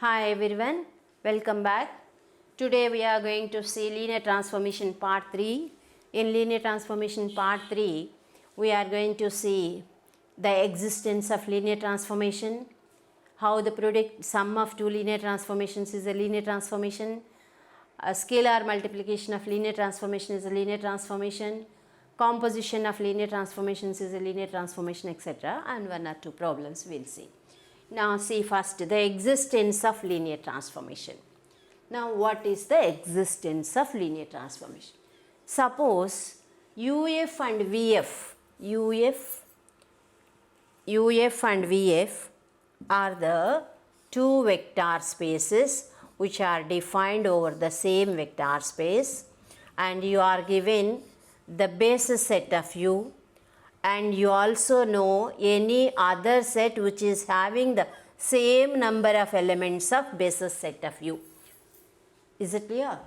Hi everyone, welcome back. Today we are going to see linear transformation part 3. In linear transformation part 3, we are going to see the existence of linear transformation, how the product sum of two linear transformations is a linear transformation, a scalar multiplication of linear transformation is a linear transformation, composition of linear transformations is a linear transformation, etc. and one or two problems we will see. Now see first the existence of linear transformation. Now what is the existence of linear transformation? Suppose UF and VF, UF and VF are the two vector spaces which are defined over the same vector space, and you are given the basis set of U, and you also know any other set which is having the same number of elements of basis set of U. Is it clear?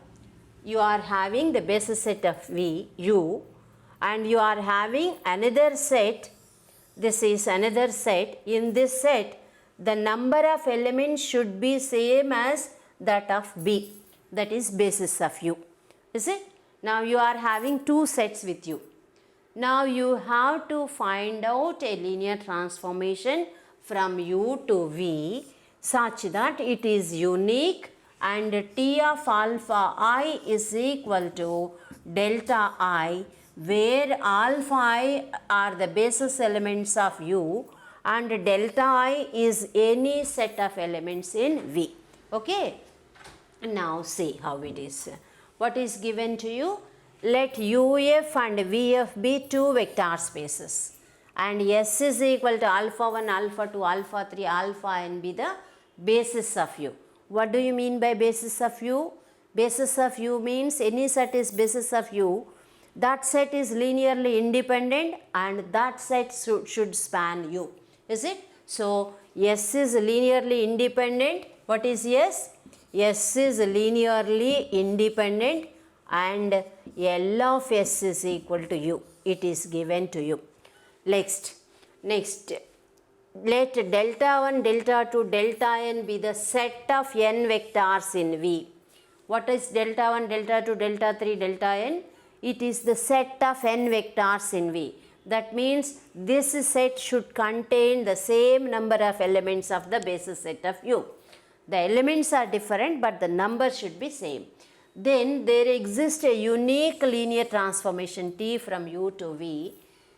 You are having the basis set of U and you are having another set. This is another set. In this set, the number of elements should be same as that of B, that is basis of U. Is it? Now you are having two sets with you. Now you have to find out a linear transformation from U to V such that it is unique and T of alpha I is equal to delta I, where alpha I are the basis elements of U and delta I is any set of elements in V. Okay. Now see how it is. What is given to you? Let UF and VF be two vector spaces and S is equal to alpha 1, alpha 2, alpha 3, alpha n be the basis of U. What do you mean by basis of U? Basis of U means any set is basis of U, that set is linearly independent and that set should span U. Is it? So S is linearly independent. What is S? S is linearly independent and L of S is equal to U. It is given to you. Next, let delta 1, delta 2, delta n be the set of n vectors in V. What is delta 1, delta 2, delta 3, delta n? It is the set of n vectors in V. That means this set should contain the same number of elements of the basis set of U. The elements are different but the number should be same. Then there exists a unique linear transformation T from U to V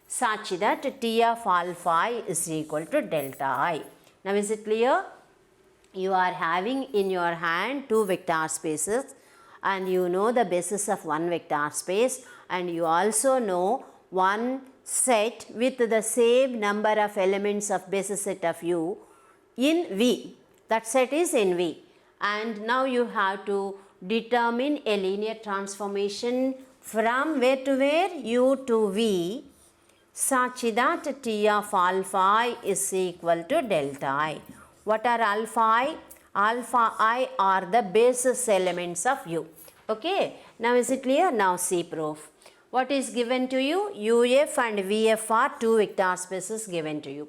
such that T of alpha I is equal to delta I. Now is it clear? You are having in your hand two vector spaces and you know the basis of one vector space and you also know one set with the same number of elements of basis set of U in V. That set is in V. And now you have to determine a linear transformation from where to where? U to V such that T of alpha I is equal to delta I. What are alpha I? Alpha I are the basis elements of U. Okay. Now is it clear? Now see proof. What is given to you? UF and VF are two vector spaces given to you.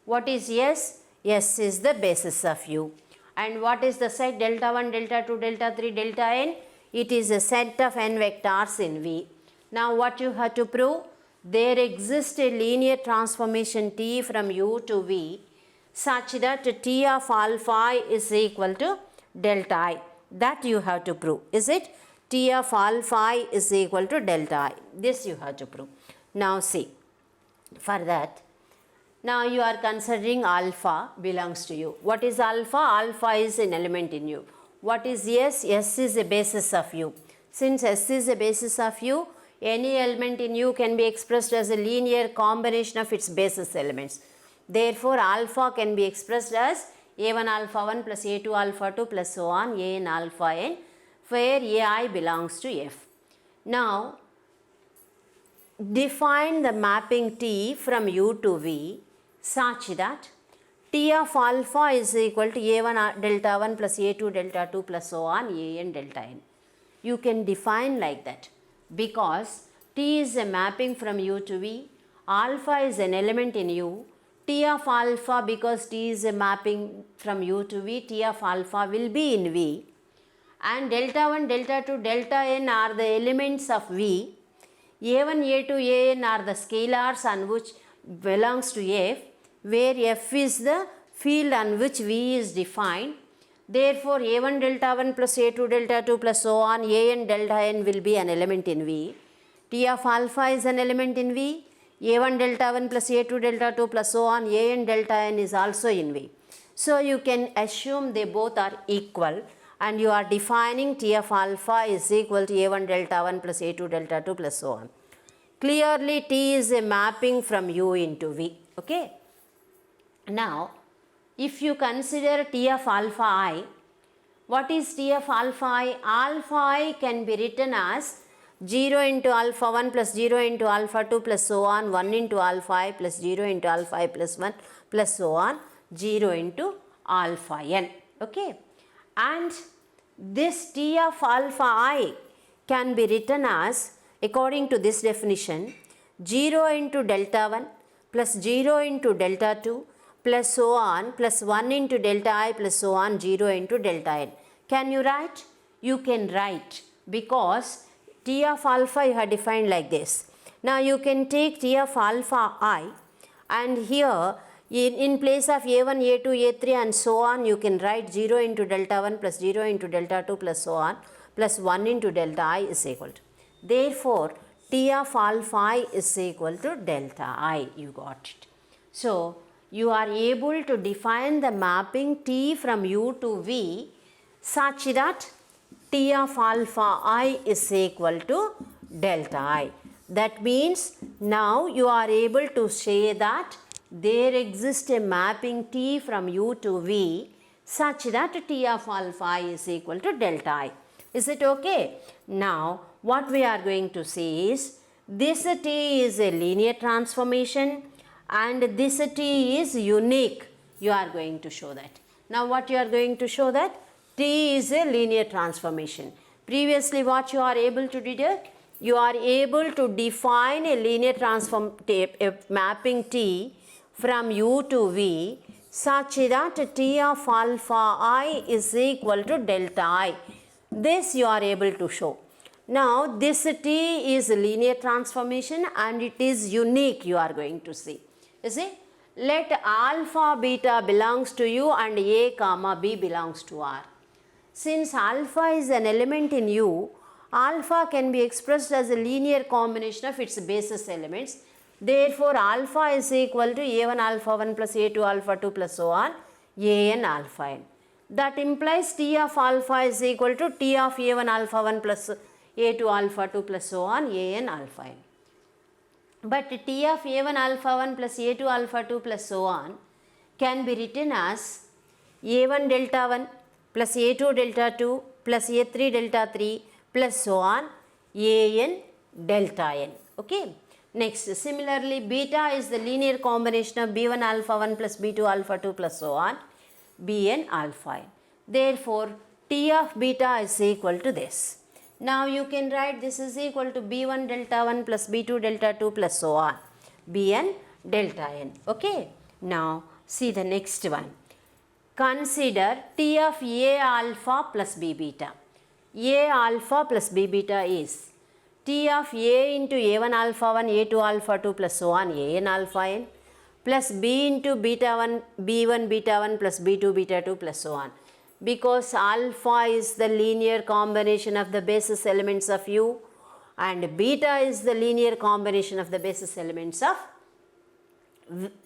What is S? S is the basis of U. And what is the set? Delta 1, delta 2, delta 3, delta n? It is a set of n vectors in V. Now what you have to prove? There exists a linear transformation T from U to V such that T of alpha I is equal to delta I. That you have to prove. Is it? T of alpha I is equal to delta I. This you have to prove. Now see. For that, now you are considering alpha belongs to you. What is alpha? Alpha is an element in U. What is S? S is a basis of U. Since S is a basis of U, any element in U can be expressed as a linear combination of its basis elements. Therefore, alpha can be expressed as A1 alpha 1 plus A2 alpha 2 plus so on An alpha n, where Ai belongs to F. Now, define the mapping T from U to V such that T of alpha is equal to A1 delta 1 plus A2 delta 2 plus so on An delta n. You can define like that because T is a mapping from U to V, alpha is an element in U, T of alpha, because T is a mapping from U to V, T of alpha will be in V, and delta 1, delta 2, delta n are the elements of V. A1, A2, An are the scalars on which belongs to F, where F is the field on which V is defined. Therefore, A1 delta 1 plus A2 delta 2 plus so on, An delta n will be an element in V. T of alpha is an element in V. A1 delta 1 plus A2 delta 2 plus so on, An delta n is also in V. So, you can assume they both are equal, and you are defining T of alpha is equal to A1 delta 1 plus A2 delta 2 plus so on. Clearly, T is a mapping from U into V. Okay. Now, if you consider T of alpha I, what is T of alpha I? Alpha I can be written as 0 into alpha 1 plus 0 into alpha 2 plus so on, 1 into alpha I plus 0 into alpha I plus 1 plus so on, 0 into alpha n. Okay. And this T of alpha I can be written as, according to this definition, 0 into delta 1 plus 0 into delta 2 plus so on plus 1 into delta I plus so on, 0 into delta n. Can you write? You can write, because T of alpha you have defined like this. Now you can take T of alpha I, and here in place of A1, A2, A3 and so on, you can write 0 into delta 1 plus 0 into delta 2 plus so on plus 1 into delta I is equal to. Therefore, T of alpha I is equal to delta I. You got it. So, you are able to define the mapping T from U to V such that T of alpha I is equal to delta I. That means now you are able to say that there exists a mapping T from U to V such that T of alpha I is equal to delta I. Is it okay? Now, what we are going to say is, this T is a linear transformation and this T is unique. You are going to show that. Now, what you are going to show that? T is a linear transformation. Previously, what you are able to do? You are able to define a linear transform mapping T from U to V such that T of alpha I is equal to delta I. This you are able to show. Now, this T is a linear transformation and it is unique, you are going to see. You see? Let alpha beta belongs to U and A comma B belongs to R. Since alpha is an element in U, alpha can be expressed as a linear combination of its basis elements. Therefore, alpha is equal to A1 alpha 1 plus A2 alpha 2 plus so on, An alpha n. That implies T of alpha is equal to T of A1 alpha 1 plus A2 alpha 2 plus so on, An alpha n. But T of A1 alpha 1 plus A2 alpha 2 plus so on can be written as A1 delta 1 plus A2 delta 2 plus A3 delta 3 plus so on, An delta n. Okay. Next, similarly, beta is the linear combination of B1 alpha 1 plus B2 alpha 2 plus so on, Bn alpha n. Therefore, T of beta is equal to this. Now, you can write this is equal to B1 delta 1 plus B2 delta 2 plus so on, Bn delta n. Okay. Now, see the next one. Consider T of A alpha plus B beta. A alpha plus B beta is T of A into A1 alpha 1, A2 alpha 2 plus so on, An alpha n plus B into beta 1, B1 beta 1 plus B2 beta 2 plus so on. Because alpha is the linear combination of the basis elements of U and beta is the linear combination of the basis elements of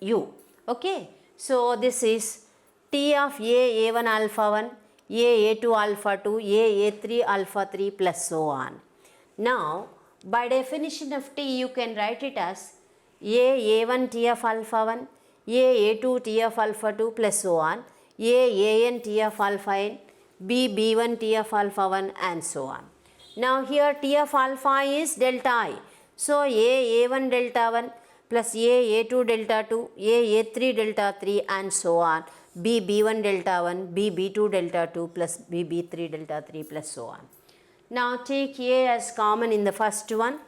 U. Okay. So, this is T of A1 alpha 1, A2 alpha 2, A3 alpha 3 plus so on. Now, by definition of T, you can write it as A1 T of alpha 1, A2 T of alpha 2 plus so on, An T of alpha n, B1 T of alpha 1 and so on. Now, here T of alpha is delta I. So, A1 delta 1 plus A2 delta 2, A3 delta 3 and so on, B1 delta 1, B2 delta 2 plus B3 delta 3 plus so on. Now, take A as common in the first one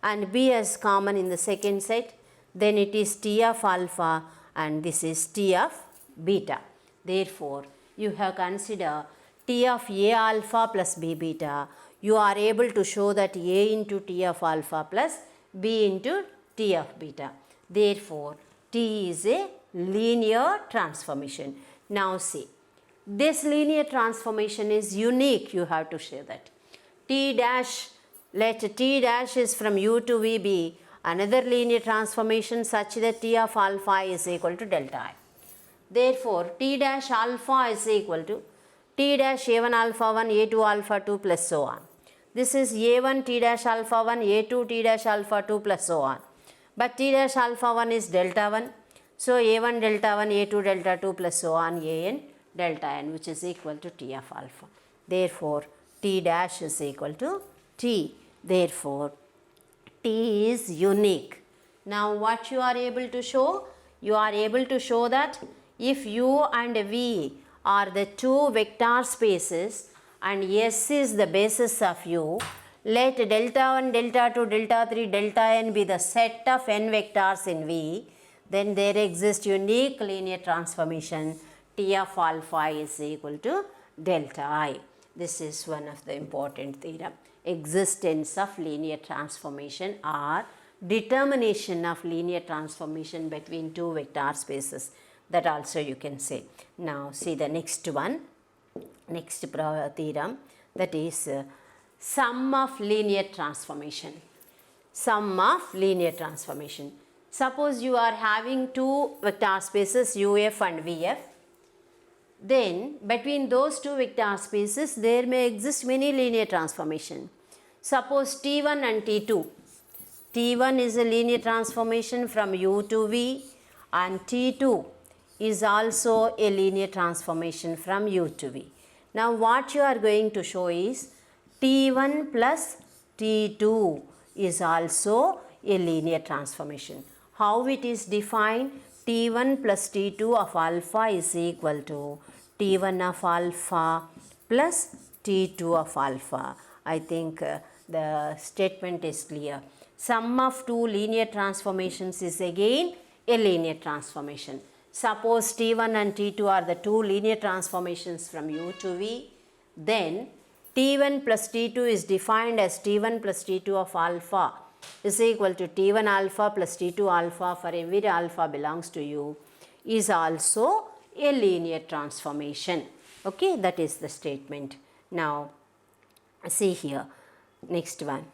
and B as common in the second set, then it is T of alpha and this is T of beta. Therefore, you have considered T of A alpha plus B beta. You are able to show that A into T of alpha plus B into T of beta. Therefore, T is a linear transformation. Now see, this linear transformation is unique, you have to show that. T dash, let T dash is from U to V be another linear transformation such that T of alpha is equal to delta I. Therefore, T dash alpha is equal to T dash A1 alpha 1, A2 alpha 2 plus so on. This is A1 T dash alpha 1, A2 T dash alpha 2 plus so on. But T dash alpha 1 is delta 1. So, A1 delta 1, A2 delta 2 plus so on, An delta n, which is equal to T of alpha. Therefore, T dash is equal to T. Therefore, T is unique. Now, what you are able to show? You are able to show that if U and V are the two vector spaces and S is the basis of U, let delta 1, delta 2, delta 3, delta n be the set of n vectors in V, then there exists unique linear transformation T of alpha is equal to delta I. This is one of the important theorem. Existence of linear transformation or determination of linear transformation between two vector spaces. That also you can say. Now see the next one, next theorem, that is sum of linear transformation. Sum of linear transformation. Suppose you are having two vector spaces UF and VF. Then between those two vector spaces there may exist many linear transformation. Suppose T1 and T2. T1 is a linear transformation from U to V and T2 is also a linear transformation from U to V. Now what you are going to show is T1 plus T2 is also a linear transformation. How it is defined? T1 plus T2 of alpha is equal to T1 of alpha plus T2 of alpha. I think the statement is clear. Sum of two linear transformations is again a linear transformation. Suppose T1 and T2 are the two linear transformations from U to V, then T1 plus T2 is defined as T1 plus T2 of alpha is equal to T1 alpha plus T2 alpha for every alpha belongs to U is also a linear transformation. Okay, that is the statement. Now see here, next one,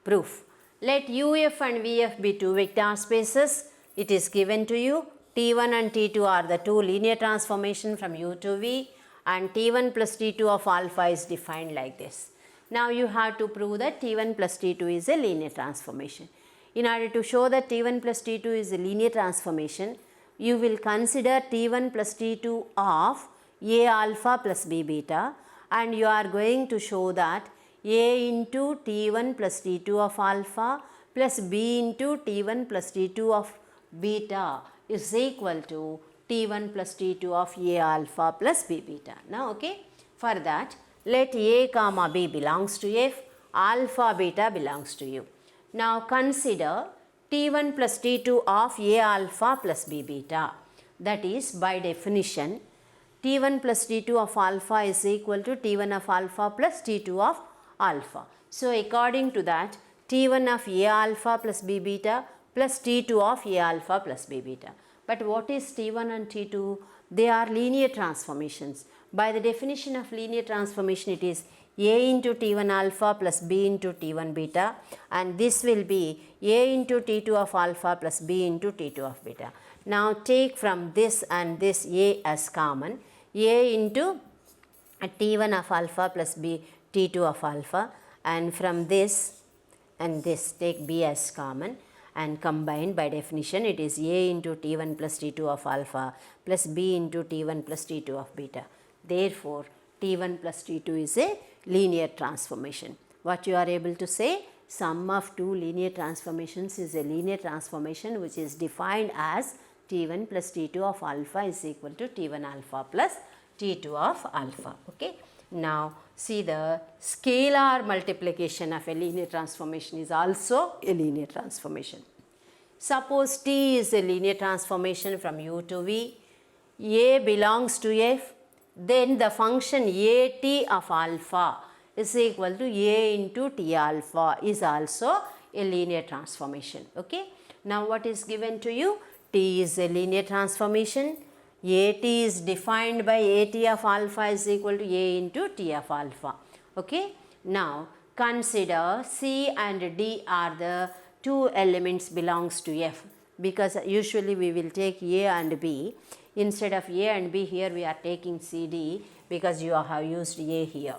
proof. Let UF and VF be two vector spaces. It is given to you. T1 and T2 are the two linear transformation from U to V and T1 plus T2 of alpha is defined like this. Now you have to prove that T1 plus T2 is a linear transformation. In order to show that T1 plus T2 is a linear transformation, you will consider T1 plus T2 of A alpha plus B beta and you are going to show that A into T1 plus T2 of alpha plus B into T1 plus T2 of beta is equal to T1 plus T2 of A alpha plus B beta. Now okay, for that let A comma B belongs to F, alpha beta belongs to U. Now consider T1 plus T2 of A alpha plus B beta. That is, by definition T1 plus T2 of alpha is equal to T1 of alpha plus T2 of alpha. So according to that, T1 of A alpha plus B beta plus T2 of A alpha plus B beta. But what is T1 and T2? They are linear transformations. By the definition of linear transformation, it is A into T1 alpha plus B into T1 beta, and this will be A into T2 of alpha plus B into T2 of beta. Now take from this and this A as common, A into T1 of alpha plus B T2 of alpha, and from this and this take B as common and combined. By definition it is A into T1 plus T2 of alpha plus B into T1 plus T2 of beta. Therefore, T1 plus T2 is a linear transformation. What you are able to say? Sum of two linear transformations is a linear transformation which is defined as T1 plus T2 of alpha is equal to T1 alpha plus T2 of alpha. Okay. Now see, the scalar multiplication of a linear transformation is also a linear transformation. Suppose T is a linear transformation from U to V, A belongs to F, then the function AT of alpha is equal to A into T alpha is also a linear transformation. Okay. Now what is given to you? T is a linear transformation. AT is defined by AT of alpha is equal to A into T of alpha. Okay. Now consider C and D are the two elements belongs to F, because usually we will take A and B. Instead of A and B, here we are taking C, D, because you have used A here.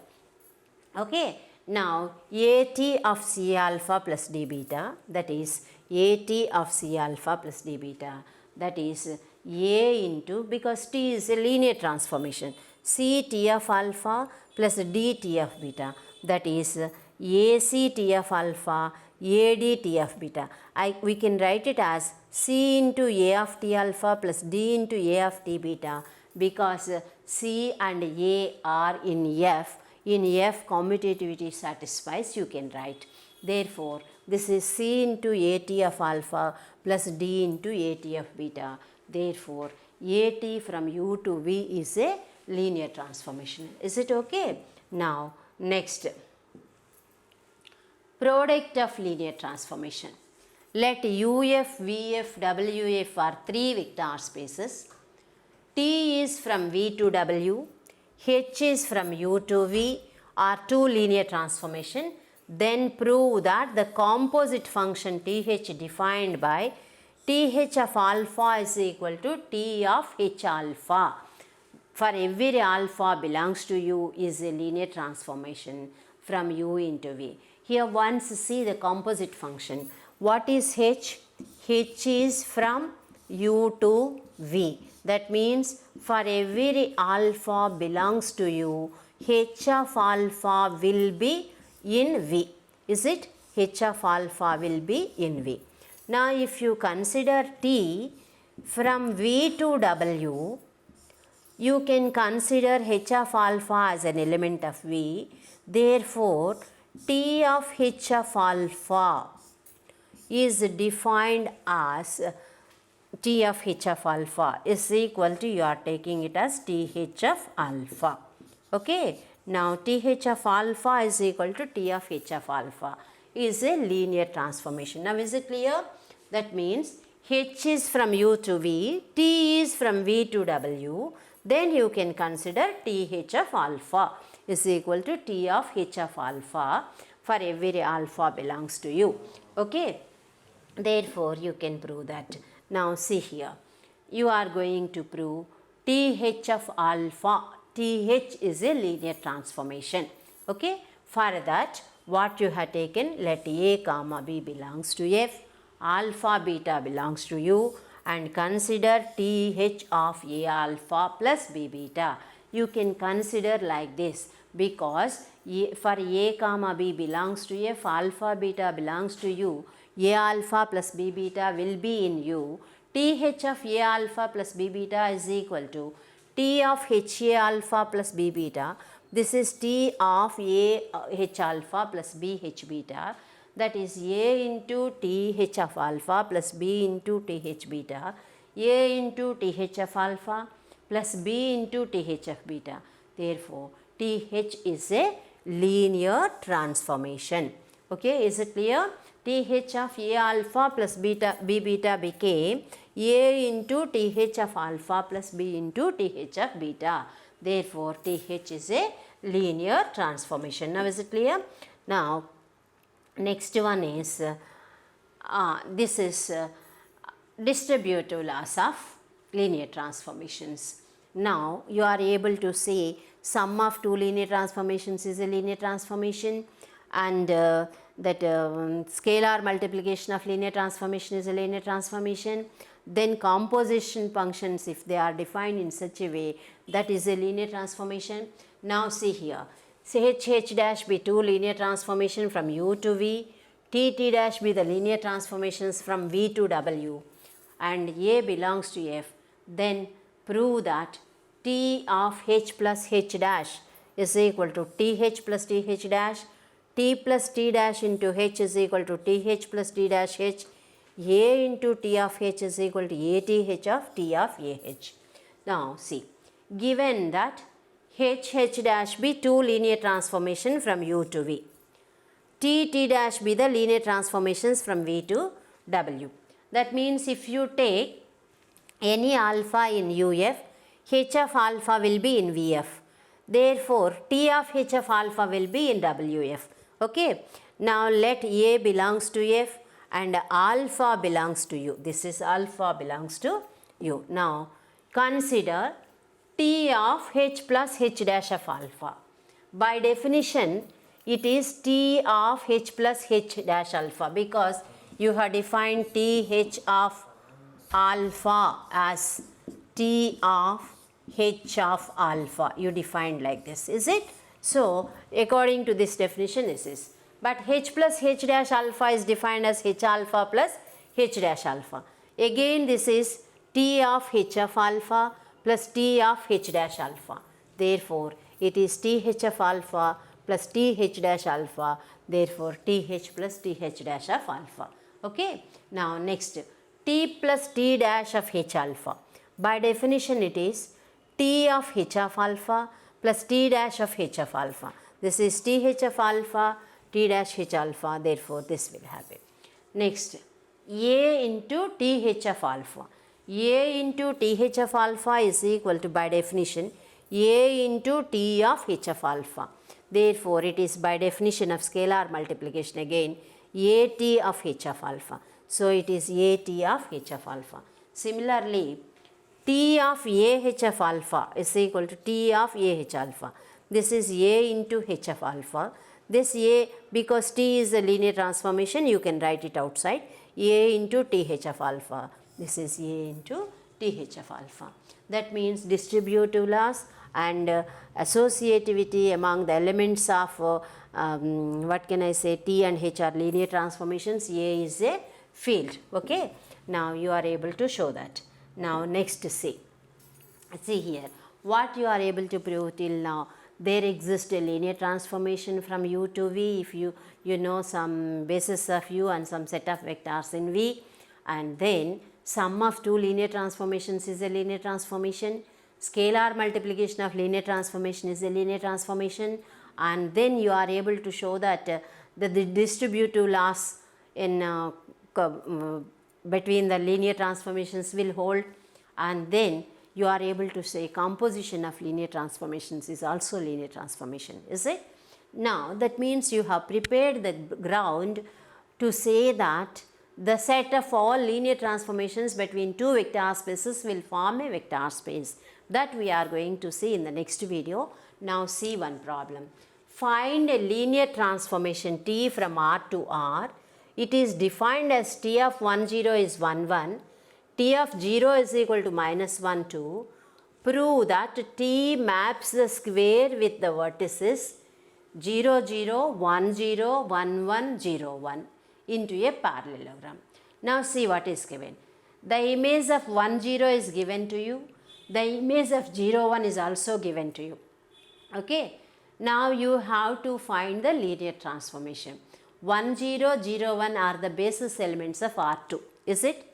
Okay. Now AT of C alpha plus D beta, that is AT of C alpha plus D beta, that is A into, because T is a linear transformation, C T of alpha plus D T of beta, that is AC T of alpha AD T of beta. We can write it as C into A of T alpha plus D into A of T beta, because C and A are in F. In F, commutativity satisfies, you can write. Therefore, this is C into AT of alpha plus D into AT of beta. Therefore, AT from U to V is a linear transformation. Is it okay? Now, next, product of linear transformation. Let UF, VF, WF are three vector spaces. T is from V to W, H is from U to V, are two linear transformation. Then prove that the composite function TH defined by TH of alpha is equal to T of H alpha. For every alpha belongs to U is a linear transformation from U into V. Here once see the composite function. What is H? H is from U to V. That means for every alpha belongs to U, H of alpha will be in V. Is it? H of alpha will be in V. Now if you consider T from V to W, you can consider H of alpha as an element of V. Therefore, T of H of alpha is defined as T of H of alpha is equal to, you are taking it as TH of alpha. Okay. Now TH of alpha is equal to T of H of alpha is a linear transformation. Now is it clear? That means H is from U to V, T is from V to W. Then you can consider TH of alpha is equal to T of H of alpha for every alpha belongs to U. Okay. Therefore, you can prove that. Now see here, you are going to prove TH of alpha. TH is a linear transformation. Okay. For that, what you have taken, let A comma B belongs to F, alpha beta belongs to U, and consider TH of A alpha plus B beta. You can consider like this, because for A comma B belongs to F, alpha beta belongs to U, A alpha plus B beta will be in U. TH of A alpha plus B beta is equal to T of HA alpha plus B beta. This is T of A H alpha plus B H beta. That is A into TH of alpha plus B into TH beta. A into TH of alpha plus B into TH of beta. Therefore, TH is a linear transformation. Okay, is it clear? TH of A alpha plus beta B beta became A into TH of alpha plus B into TH of beta. Therefore, TH is a linear transformation. Now is it clear? Now next one is this is distributive laws of linear transformations. Now you are able to say sum of two linear transformations is a linear transformation, and that scalar multiplication of linear transformation is a linear transformation. Then composition functions, if they are defined in such a way, that is a linear transformation. Now see here, say H dash be two linear transformation from U to V, T dash be the linear transformations from V to W, and A belongs to F. Then prove that T of H plus H dash is equal to TH plus TH dash, T plus T dash into H is equal to TH plus T dash H, A into T of H is equal to ATH of T of AH. Now see, given that H dash be two linear transformation from U to V, T dash be the linear transformations from V to W. That means if you take any alpha in UF, H of alpha will be in VF. Therefore, T of H of alpha will be in WF. Okay. Now let A belongs to F and alpha belongs to U. This is alpha belongs to U. Now consider T of H plus H dash of alpha. By definition, it is T of H plus H dash alpha because you have defined T H of alpha as T of H of alpha. You defined like this, is it? So according to this definition, this is. But H plus H dash alpha is defined as H alpha plus H dash alpha. Again this is T of H of alpha plus T of H dash alpha. Therefore, it is TH of alpha plus TH dash alpha. Therefore, TH plus TH dash of alpha. Okay. Now next, T plus T dash of H alpha. By definition, it is T of H of alpha plus T dash of H of alpha. This is TH of alpha, T dash H alpha. Therefore, this will happen. Next, A into TH of alpha. A into TH of alpha is equal to, by definition, A into T of H of alpha. Therefore, it is by definition of scalar multiplication again AT of H of alpha. So, it is AT of H of alpha. Similarly, T of AH of alpha is equal to T of AH alpha. This is A into H of alpha. This A, because T is a linear transformation, you can write it outside. A into TH of alpha. This is A into TH of alpha. That means distributive laws and associativity among the elements of what can I say, T and H are linear transformations. A is a field. Okay. Now you are able to show that. Now next see here what you are able to prove till now. There exists a linear transformation from U to V if you know some basis of U and some set of vectors in V, and then sum of two linear transformations is a linear transformation, scalar multiplication of linear transformation is a linear transformation, and then you are able to show that the distributive laws in between the linear transformations will hold, and then you are able to say composition of linear transformations is also linear transformation, is it? Now that means you have prepared the ground to say that the set of all linear transformations between two vector spaces will form a vector space. That we are going to see in the next video. Now see one problem. Find a linear transformation T from R to R. It is defined as T of 1 0 is 1 1. T of 0 is equal to minus 1 2. Prove that T maps the square with the vertices 0 0 1 0 1 1 0 1 into a parallelogram. Now see what is given. The image of 1 0 is given to you. The image of 0 1 is also given to you. Okay. Now you have to find the linear transformation. 1 0 0 1 are the basis elements of R2. Is it?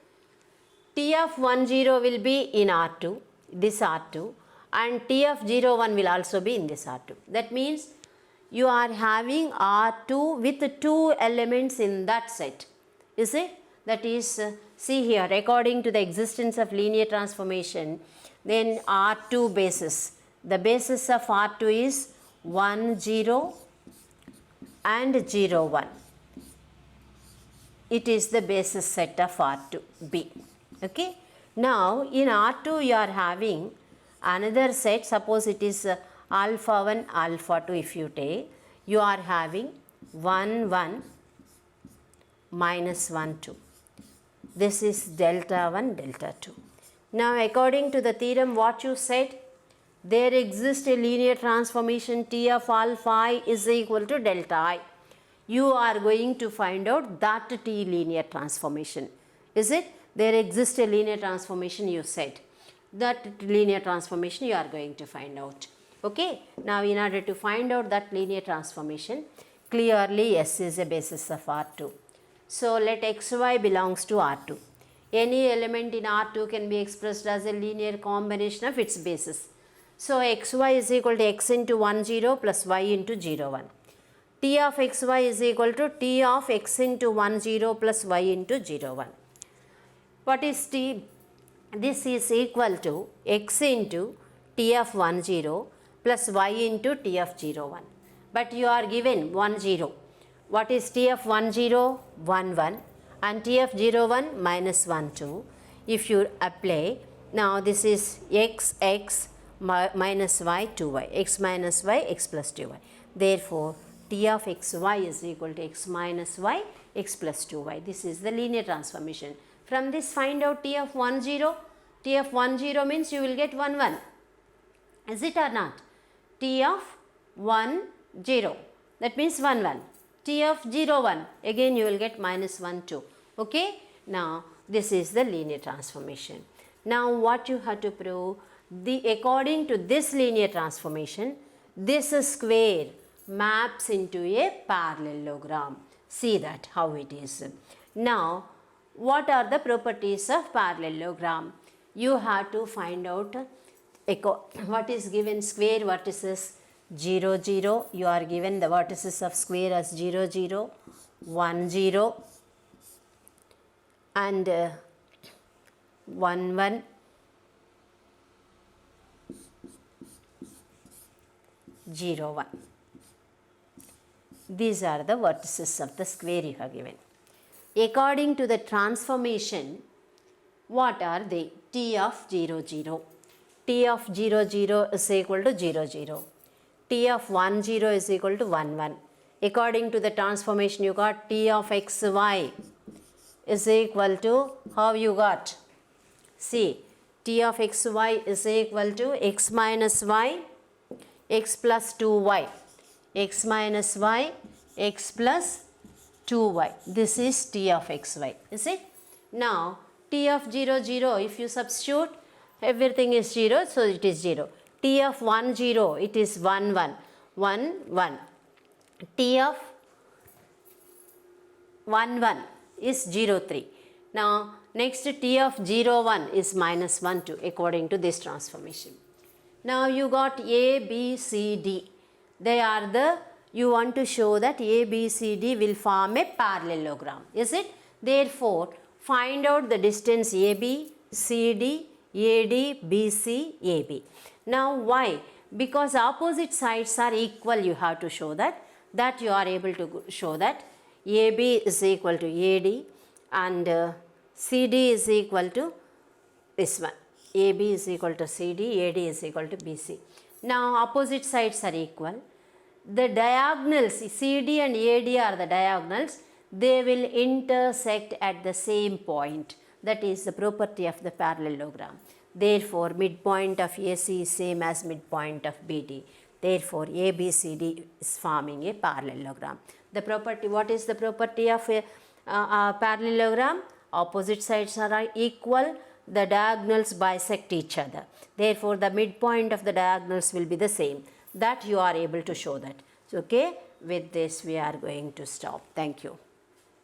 T of 1 0 will be in R2, this R2, and T of 0 1 will also be in this R2. That means you are having R2 with two elements in that set. Is it? That is, see here, according to the existence of linear transformation, then R2 basis. The basis of R2 is 1 0 and 0 1. It is the basis set of R2B. Okay. Now in R2 you are having another set. Suppose it is alpha 1, alpha 2. If you take, you are having 1 1 minus 1 2. This is delta 1 delta 2. Now according to the theorem, what you said, there exists a linear transformation T of alpha I is equal to delta I. You are going to find out that T linear transformation. Is it? There exists a linear transformation, you said. That linear transformation you are going to find out. Okay. Now in order to find out that linear transformation, clearly S is a basis of R2. So let xy belongs to R2. Any element in R2 can be expressed as a linear combination of its bases. So xy is equal to x into 1 0 plus y into 0 1. T of xy is equal to T of x into 1 0 plus y into 0 1. What is T? This is equal to x into T of 1 0 plus y into T of 0 1. But you are given 1 0. What is T of 1 0? 1 1 and T of 0 1 minus 1 2. If you apply, now this is x minus y 2y, x minus y x plus 2y. Therefore, T of xy is equal to x minus y x plus 2y. This is the linear transformation. From this find out T of 1 0. T of 1 0 means you will get 1 1. Is it or not? T of 1 0. That means 1 1. T of 0 1. Again you will get minus 1 2. Okay. Now this is the linear transformation. Now what you have to prove? According to this linear transformation, this square maps into a parallelogram. See that how it is. Now what are the properties of parallelogram? You have to find out what is given square vertices 0 0. You are given the vertices of square as 0 0, 1 0 and 1 1, 0 1. These are the vertices of the square you have given. According to the transformation, what are they? T of 0 0. T of 0 0 is equal to 0 0. T of 1 0 is equal to 1 1. According to the transformation, you got T of xy is equal to, how you got? See, T of xy is equal to x minus y x plus 2y. X minus y x plus 2y. This is T of xy. Is it? Now, T of 0 0, if you substitute, everything is 0, so it is 0. T of 1 0, it is 1 1, 1 1. T of 1 1 is 0 3. Now next T of 0 1 is minus 1 2 according to this transformation. Now you got A, B, C, D. They are the, you want to show that A, B, C, D will form a parallelogram. Is it? Therefore, find out the distance AB, CD, AD, BC, AB. Now why? Because opposite sides are equal, you have to show that. That you are able to show that AB is equal to AD and CD is equal to this one. AB is equal to CD, AD is equal to BC. Now opposite sides are equal. The diagonals, CD and AD are the diagonals, they will intersect at the same point. That is the property of the parallelogram. Therefore, midpoint of AC is same as midpoint of BD. Therefore, ABCD is forming a parallelogram. The property, what is the property of a parallelogram? Opposite sides are equal, the diagonals bisect each other. Therefore, the midpoint of the diagonals will be the same. That you are able to show that. So, okay, with this we are going to stop. Thank you.